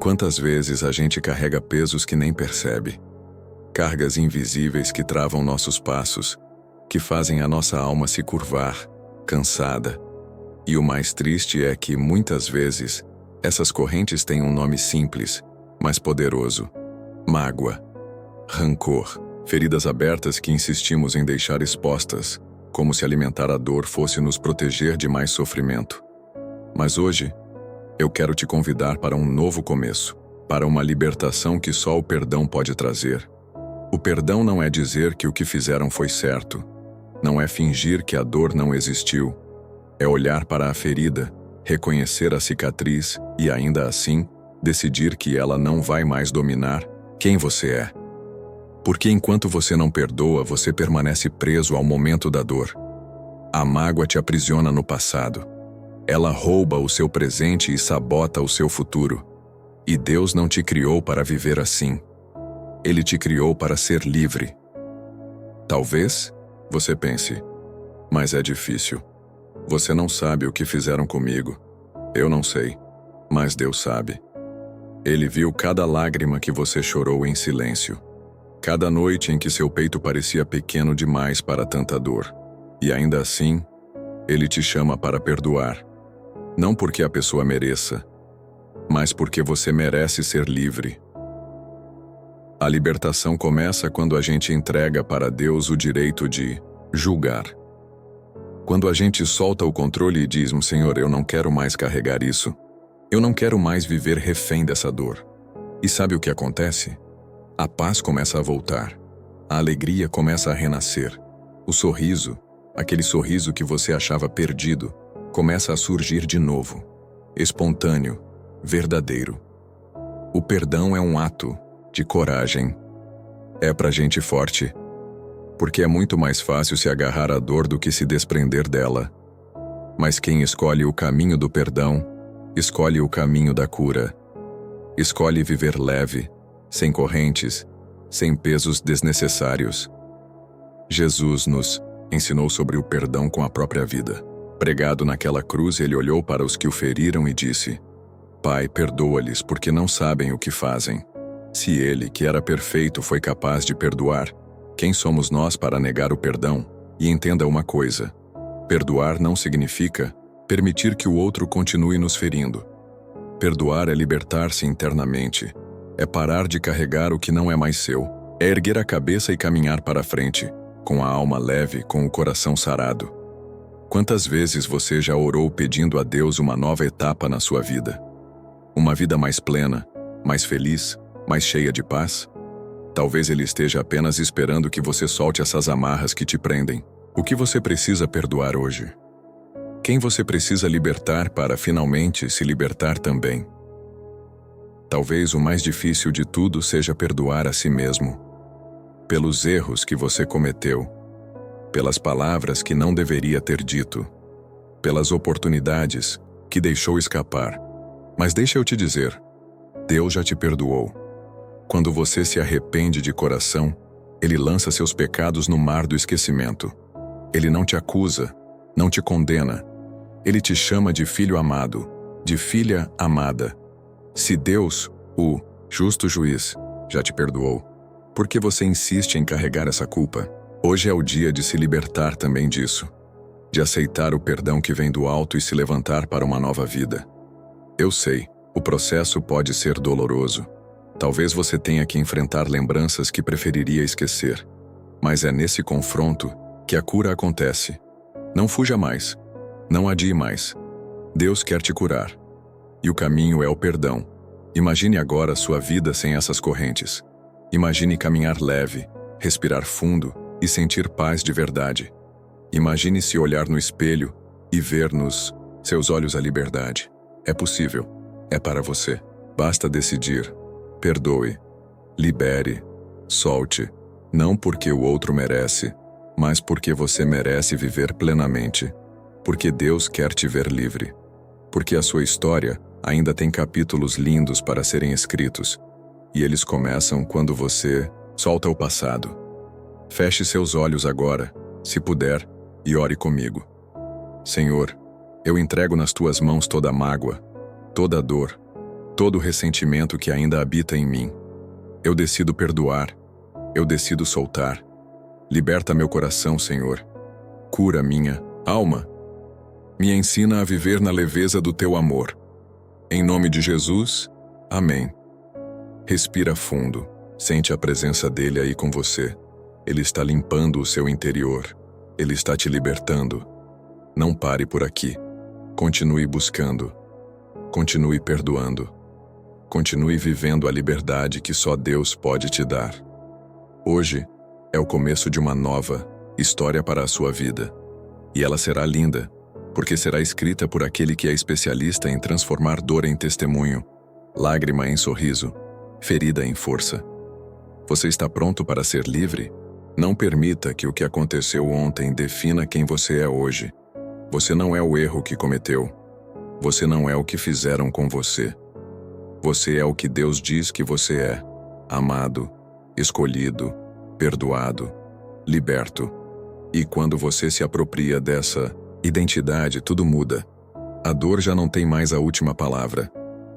Quantas vezes a gente carrega pesos que nem percebe? Cargas invisíveis que travam nossos passos, que fazem a nossa alma se curvar, cansada. E o mais triste é que, muitas vezes, essas correntes têm um nome simples, mas poderoso: mágoa, rancor, feridas abertas que insistimos em deixar expostas, como se alimentar a dor fosse nos proteger de mais sofrimento. Mas hoje, eu quero te convidar para um novo começo, para uma libertação que só o perdão pode trazer. O perdão não é dizer que o que fizeram foi certo, não é fingir que a dor não existiu, é olhar para a ferida, reconhecer a cicatriz e, ainda assim, decidir que ela não vai mais dominar quem você é. Porque enquanto você não perdoa, você permanece preso ao momento da dor. A mágoa te aprisiona no passado. Ela rouba o seu presente e sabota o seu futuro. E Deus não te criou para viver assim. Ele te criou para ser livre. Talvez você pense, mas é difícil. Você não sabe o que fizeram comigo. Eu não sei, mas Deus sabe. Ele viu cada lágrima que você chorou em silêncio. Cada noite em que seu peito parecia pequeno demais para tanta dor. E ainda assim, Ele te chama para perdoar. Não porque a pessoa mereça, mas porque você merece ser livre. A libertação começa quando a gente entrega para Deus o direito de julgar. Quando a gente solta o controle e diz: Senhor, eu não quero mais carregar isso. Eu não quero mais viver refém dessa dor. E sabe o que acontece? A paz começa a voltar. A alegria começa a renascer. O sorriso, aquele sorriso que você achava perdido, começa a surgir de novo. Espontâneo, verdadeiro. O perdão é um ato de coragem. É pra gente forte. Porque é muito mais fácil se agarrar à dor do que se desprender dela. Mas quem escolhe o caminho do perdão, escolhe o caminho da cura. Escolhe viver leve, sem correntes, sem pesos desnecessários. Jesus nos ensinou sobre o perdão com a própria vida. Pregado naquela cruz, ele olhou para os que o feriram e disse: Pai, perdoa-lhes, porque não sabem o que fazem. Se ele, que era perfeito, foi capaz de perdoar, quem somos nós para negar o perdão? E entenda uma coisa: perdoar não significa permitir que o outro continue nos ferindo. Perdoar é libertar-se internamente. É parar de carregar o que não é mais seu. É erguer a cabeça e caminhar para a frente, com a alma leve, com o coração sarado. Quantas vezes você já orou pedindo a Deus uma nova etapa na sua vida? Uma vida mais plena, mais feliz, mais cheia de paz? Talvez Ele esteja apenas esperando que você solte essas amarras que te prendem. O que você precisa perdoar hoje? Quem você precisa libertar para finalmente se libertar também? Talvez o mais difícil de tudo seja perdoar a si mesmo. Pelos erros que você cometeu, pelas palavras que não deveria ter dito, pelas oportunidades que deixou escapar. Mas deixa eu te dizer, Deus já te perdoou. Quando você se arrepende de coração, Ele lança seus pecados no mar do esquecimento. Ele não te acusa, não te condena. Ele te chama de filho amado, de filha amada. Se Deus, o justo juiz, já te perdoou, por que você insiste em carregar essa culpa? Hoje é o dia de se libertar também disso, de aceitar o perdão que vem do alto e se levantar para uma nova vida. Eu sei, o processo pode ser doloroso. Talvez você tenha que enfrentar lembranças que preferiria esquecer. Mas é nesse confronto que a cura acontece. Não fuja mais. Não adie mais. Deus quer te curar. E o caminho é o perdão. Imagine agora sua vida sem essas correntes. Imagine caminhar leve, respirar fundo e sentir paz de verdade. Imagine se olhar no espelho e ver nos seus olhos a liberdade. É possível. É para você. Basta decidir. Perdoe. Libere. Solte. Não porque o outro merece, mas porque você merece viver plenamente. Porque Deus quer te ver livre. Porque a sua história ainda tem capítulos lindos para serem escritos. E eles começam quando você solta o passado. Feche seus olhos agora, se puder, e ore comigo. Senhor, eu entrego nas tuas mãos toda a mágoa, toda a dor, todo ressentimento que ainda habita em mim. Eu decido perdoar, eu decido soltar. Liberta meu coração, Senhor. Cura minha alma. Me ensina a viver na leveza do teu amor. Em nome de Jesus, amém. Respira fundo, sente a presença dele aí com você. Ele está limpando o seu interior. Ele está te libertando. Não pare por aqui. Continue buscando. Continue perdoando. Continue vivendo a liberdade que só Deus pode te dar. Hoje é o começo de uma nova história para a sua vida. E ela será linda, porque será escrita por aquele que é especialista em transformar dor em testemunho, lágrima em sorriso, ferida em força. Você está pronto para ser livre? Não permita que o que aconteceu ontem defina quem você é hoje. Você não é o erro que cometeu. Você não é o que fizeram com você. Você é o que Deus diz que você é: amado, escolhido, perdoado, liberto. E quando você se apropria dessa identidade, tudo muda. A dor já não tem mais a última palavra.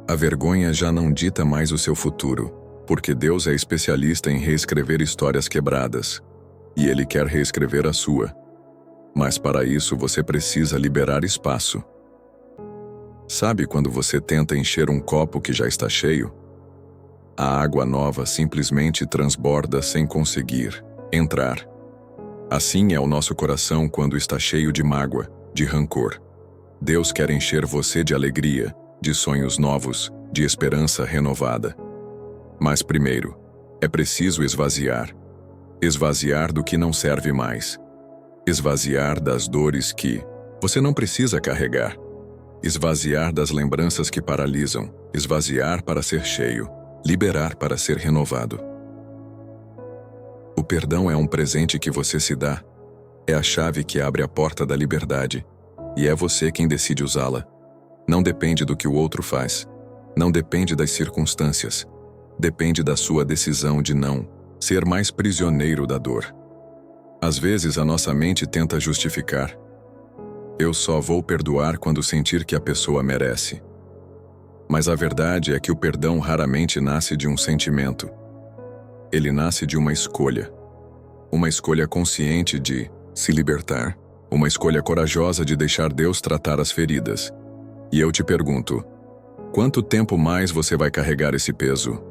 A vergonha já não dita mais o seu futuro, porque Deus é especialista em reescrever histórias quebradas. E Ele quer reescrever a sua. Mas para isso você precisa liberar espaço. Sabe quando você tenta encher um copo que já está cheio? A água nova simplesmente transborda sem conseguir entrar. Assim é o nosso coração quando está cheio de mágoa, de rancor. Deus quer encher você de alegria, de sonhos novos, de esperança renovada. Mas primeiro, é preciso esvaziar. Esvaziar do que não serve mais. Esvaziar das dores que você não precisa carregar. Esvaziar das lembranças que paralisam. Esvaziar para ser cheio. Liberar para ser renovado. O perdão é um presente que você se dá. É a chave que abre a porta da liberdade. E é você quem decide usá-la. Não depende do que o outro faz. Não depende das circunstâncias. Depende da sua decisão de não ser mais prisioneiro da dor. Às vezes a nossa mente tenta justificar. Eu só vou perdoar quando sentir que a pessoa merece. Mas a verdade é que o perdão raramente nasce de um sentimento. Ele nasce de uma escolha. Uma escolha consciente de se libertar. Uma escolha corajosa de deixar Deus tratar as feridas. E eu te pergunto, quanto tempo mais você vai carregar esse peso?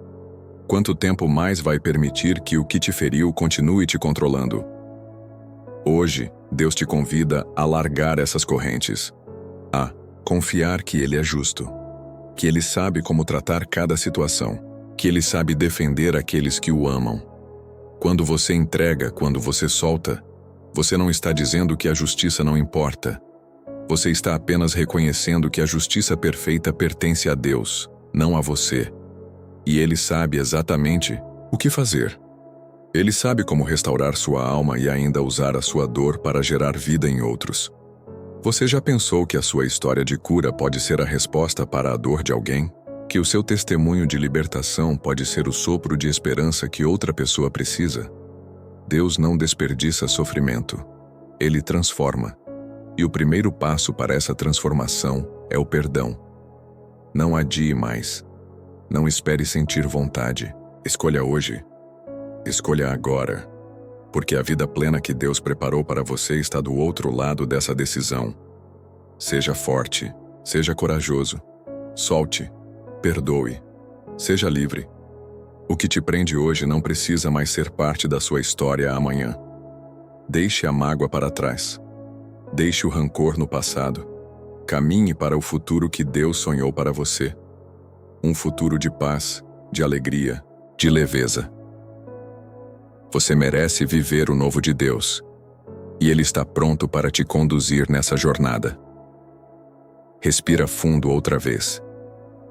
Quanto tempo mais vai permitir que o que te feriu continue te controlando? Hoje, Deus te convida a largar essas correntes. A confiar que Ele é justo. Que Ele sabe como tratar cada situação. Que Ele sabe defender aqueles que o amam. Quando você entrega, quando você solta, você não está dizendo que a justiça não importa. Você está apenas reconhecendo que a justiça perfeita pertence a Deus, não a você. E Ele sabe exatamente o que fazer. Ele sabe como restaurar sua alma e ainda usar a sua dor para gerar vida em outros. Você já pensou que a sua história de cura pode ser a resposta para a dor de alguém? Que o seu testemunho de libertação pode ser o sopro de esperança que outra pessoa precisa? Deus não desperdiça sofrimento. Ele transforma. E o primeiro passo para essa transformação é o perdão. Não adie mais. Não espere sentir vontade. Escolha hoje. Escolha agora. Porque a vida plena que Deus preparou para você está do outro lado dessa decisão. Seja forte. Seja corajoso. Solte. Perdoe. Seja livre. O que te prende hoje não precisa mais ser parte da sua história amanhã. Deixe a mágoa para trás. Deixe o rancor no passado. Caminhe para o futuro que Deus sonhou para você. Um futuro de paz, de alegria, de leveza. Você merece viver o novo de Deus. E Ele está pronto para te conduzir nessa jornada. Respira fundo outra vez.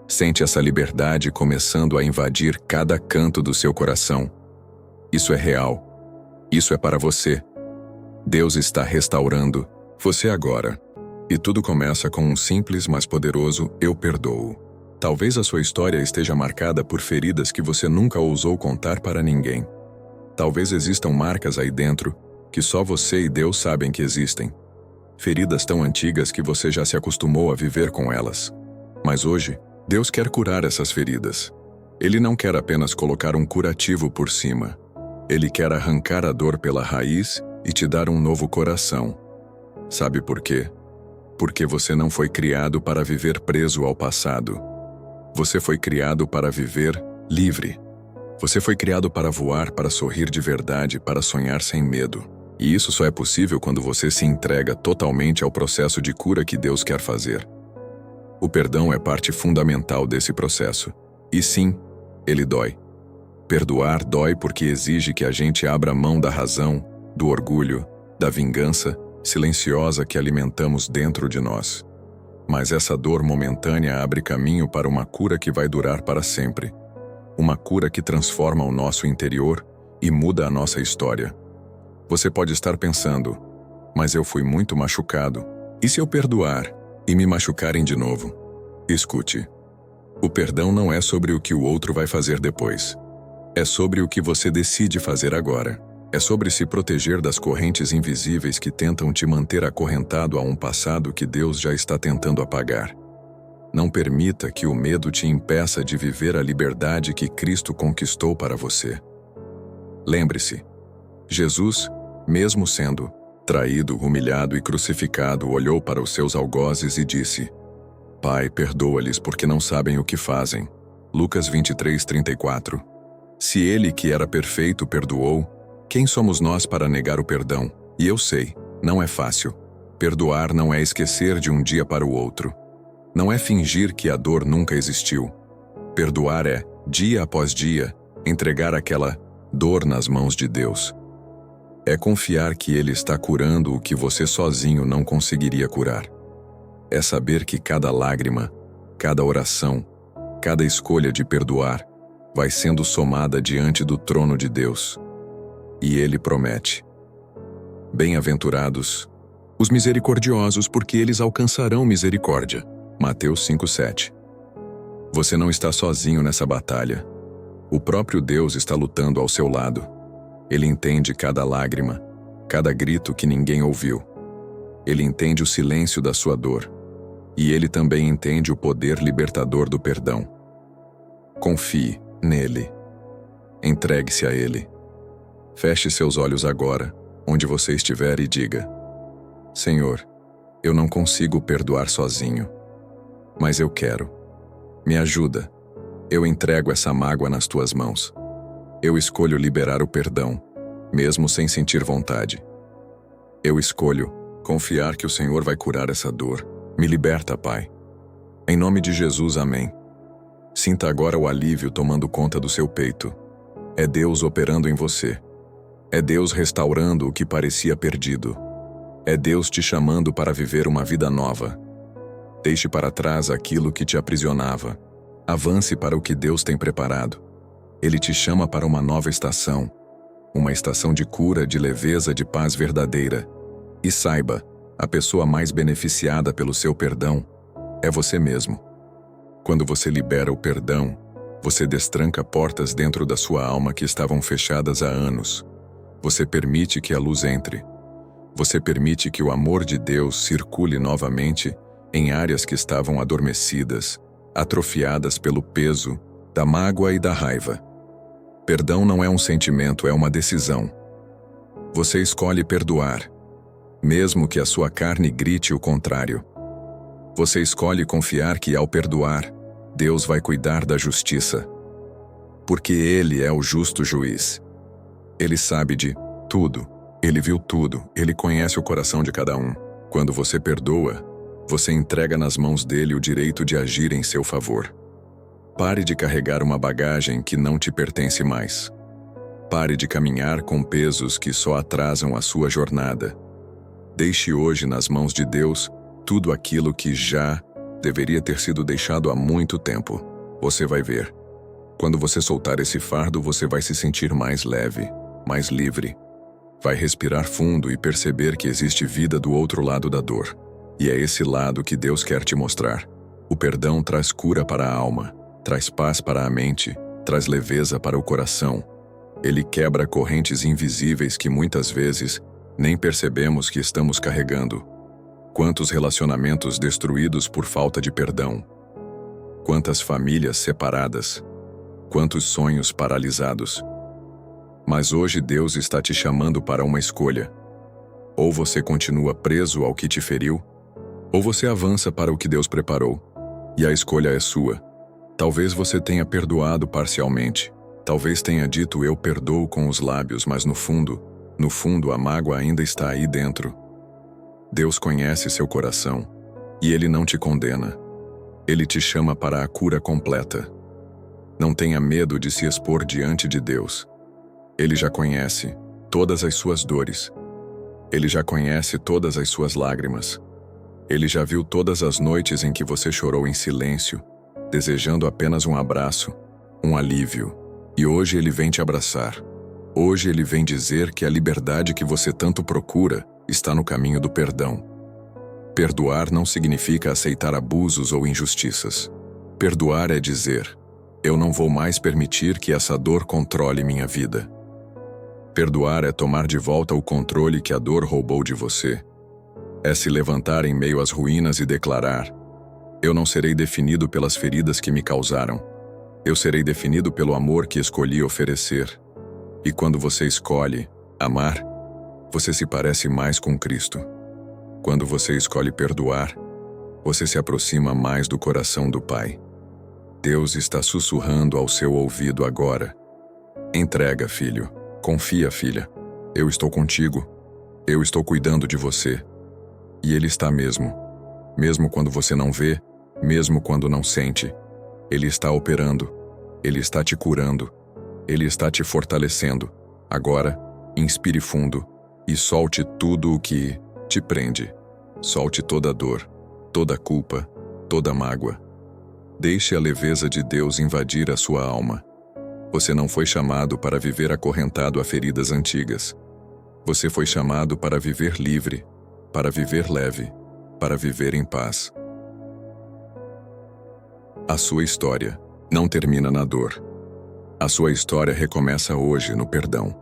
Sente essa liberdade começando a invadir cada canto do seu coração. Isso é real. Isso é para você. Deus está restaurando você agora. E tudo começa com um simples, mas poderoso "eu perdoo". Talvez a sua história esteja marcada por feridas que você nunca ousou contar para ninguém. Talvez existam marcas aí dentro que só você e Deus sabem que existem. Feridas tão antigas que você já se acostumou a viver com elas. Mas hoje, Deus quer curar essas feridas. Ele não quer apenas colocar um curativo por cima. Ele quer arrancar a dor pela raiz e te dar um novo coração. Sabe por quê? Porque você não foi criado para viver preso ao passado. Você foi criado para viver livre. Você foi criado para voar, para sorrir de verdade, para sonhar sem medo. E isso só é possível quando você se entrega totalmente ao processo de cura que Deus quer fazer. O perdão é parte fundamental desse processo. E sim, ele dói. Perdoar dói porque exige que a gente abra mão da razão, do orgulho, da vingança silenciosa que alimentamos dentro de nós. Mas essa dor momentânea abre caminho para uma cura que vai durar para sempre. Uma cura que transforma o nosso interior e muda a nossa história. Você pode estar pensando, mas eu fui muito machucado. E se eu perdoar e me machucarem de novo? Escute. O perdão não é sobre o que o outro vai fazer depois. É sobre o que você decide fazer agora. É sobre se proteger das correntes invisíveis que tentam te manter acorrentado a um passado que Deus já está tentando apagar. Não permita que o medo te impeça de viver a liberdade que Cristo conquistou para você. Lembre-se, Jesus, mesmo sendo traído, humilhado e crucificado, olhou para os seus algozes e disse: Pai, perdoa-lhes porque não sabem o que fazem. Lucas 23:34. Se ele que era perfeito perdoou, quem somos nós para negar o perdão? E eu sei, não é fácil. Perdoar não é esquecer de um dia para o outro. Não é fingir que a dor nunca existiu. Perdoar é, dia após dia, entregar aquela dor nas mãos de Deus. É confiar que Ele está curando o que você sozinho não conseguiria curar. É saber que cada lágrima, cada oração, cada escolha de perdoar vai sendo somada diante do trono de Deus. E Ele promete: Bem-aventurados os misericordiosos, porque eles alcançarão misericórdia. Mateus 5:7. Você não está sozinho nessa batalha. O próprio Deus está lutando ao seu lado. Ele entende cada lágrima, cada grito que ninguém ouviu. Ele entende o silêncio da sua dor. E Ele também entende o poder libertador do perdão. Confie nele. Entregue-se a Ele. Feche seus olhos agora, onde você estiver, e diga: Senhor, eu não consigo perdoar sozinho, mas eu quero. Me ajuda. Eu entrego essa mágoa nas tuas mãos. Eu escolho liberar o perdão, mesmo sem sentir vontade. Eu escolho confiar que o Senhor vai curar essa dor. Me liberta, Pai. Em nome de Jesus, amém. Sinta agora o alívio tomando conta do seu peito. É Deus operando em você. É Deus restaurando o que parecia perdido. É Deus te chamando para viver uma vida nova. Deixe para trás aquilo que te aprisionava. Avance para o que Deus tem preparado. Ele te chama para uma nova estação. Uma estação de cura, de leveza, de paz verdadeira. E saiba, a pessoa mais beneficiada pelo seu perdão é você mesmo. Quando você libera o perdão, você destranca portas dentro da sua alma que estavam fechadas há anos. Você permite que a luz entre. Você permite que o amor de Deus circule novamente em áreas que estavam adormecidas, atrofiadas pelo peso da mágoa e da raiva. Perdão não é um sentimento, é uma decisão. Você escolhe perdoar, mesmo que a sua carne grite o contrário. Você escolhe confiar que, ao perdoar, Deus vai cuidar da justiça. Porque Ele é o justo juiz. Ele sabe de tudo. Ele viu tudo. Ele conhece o coração de cada um. Quando você perdoa, você entrega nas mãos dele o direito de agir em seu favor. Pare de carregar uma bagagem que não te pertence mais. Pare de caminhar com pesos que só atrasam a sua jornada. Deixe hoje nas mãos de Deus tudo aquilo que já deveria ter sido deixado há muito tempo. Você vai ver. Quando você soltar esse fardo, você vai se sentir mais leve, mais livre. Vai respirar fundo e perceber que existe vida do outro lado da dor. E é esse lado que Deus quer te mostrar. O perdão traz cura para a alma, traz paz para a mente, traz leveza para o coração. Ele quebra correntes invisíveis que muitas vezes nem percebemos que estamos carregando. Quantos relacionamentos destruídos por falta de perdão? Quantas famílias separadas, quantos sonhos paralisados. Mas hoje Deus está te chamando para uma escolha. Ou você continua preso ao que te feriu, ou você avança para o que Deus preparou. E a escolha é sua. Talvez você tenha perdoado parcialmente. Talvez tenha dito eu perdoo com os lábios, mas no fundo a mágoa ainda está aí dentro. Deus conhece seu coração e Ele não te condena. Ele te chama para a cura completa. Não tenha medo de se expor diante de Deus. Ele já conhece todas as suas dores. Ele já conhece todas as suas lágrimas. Ele já viu todas as noites em que você chorou em silêncio, desejando apenas um abraço, um alívio. E hoje Ele vem te abraçar. Hoje Ele vem dizer que a liberdade que você tanto procura está no caminho do perdão. Perdoar não significa aceitar abusos ou injustiças. Perdoar é dizer: eu não vou mais permitir que essa dor controle minha vida. Perdoar é tomar de volta o controle que a dor roubou de você. É se levantar em meio às ruínas e declarar: eu não serei definido pelas feridas que me causaram. Eu serei definido pelo amor que escolhi oferecer. E quando você escolhe amar, você se parece mais com Cristo. Quando você escolhe perdoar, você se aproxima mais do coração do Pai. Deus está sussurrando ao seu ouvido agora: entrega, filho. Confia, filha. Eu estou contigo. Eu estou cuidando de você. E Ele está mesmo. Mesmo quando você não vê, mesmo quando não sente. Ele está operando. Ele está te curando. Ele está te fortalecendo. Agora, inspire fundo e solte tudo o que te prende. Solte toda a dor, toda a culpa, toda a mágoa. Deixe a leveza de Deus invadir a sua alma. Você não foi chamado para viver acorrentado a feridas antigas. Você foi chamado para viver livre, para viver leve, para viver em paz. A sua história não termina na dor. A sua história recomeça hoje no perdão.